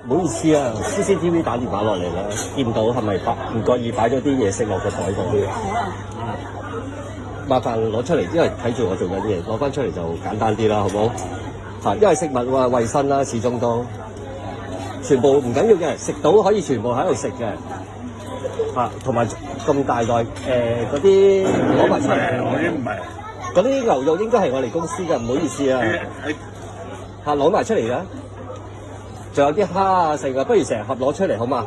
唔好意思啊，CCTV 打電話落嚟啦，見到係咪唔覺意擺咗啲嘢食落個台度？麻煩攞出嚟，因為睇住我做緊嘢，攞翻出嚟就簡單啲啦，好唔好？嚇，因為食物話衞生啦，始終都全部唔緊要嘅，食到可以全部喺度食嘅。嚇，同埋咁大袋嗰啲攞埋出嚟，嗰啲唔係，嗰啲牛肉應該係我哋公司嘅，唔好意思啊。嚇，攞埋出嚟啦！仲有啲蝦啊剩啊，不如成盒攞出嚟好嘛？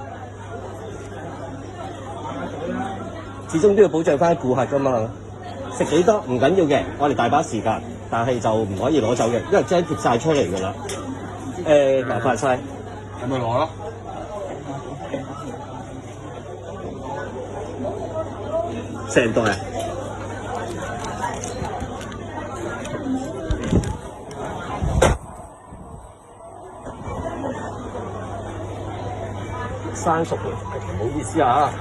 始終都要保障翻顧客噶嘛。食幾多唔緊要嘅，我哋大把時間，但係就唔可以攞走嘅，因為將貼晒出嚟㗎啦。麻煩晒，咁咪攞咯。成袋啊！生熟嘅，唔好意思啊。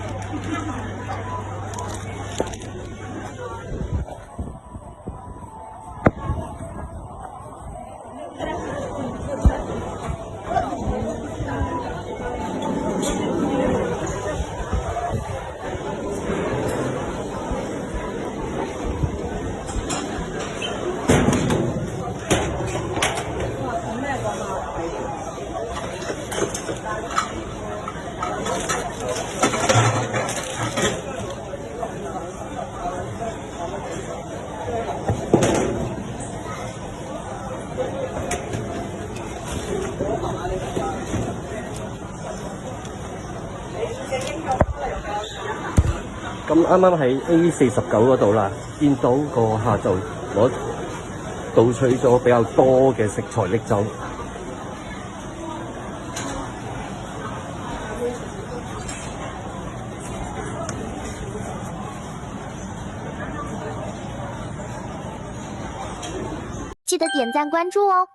咁啱啱喺 A49嗰度啦，見到個客就盜取咗比較多嘅食材拎走。記得點讚關注哦。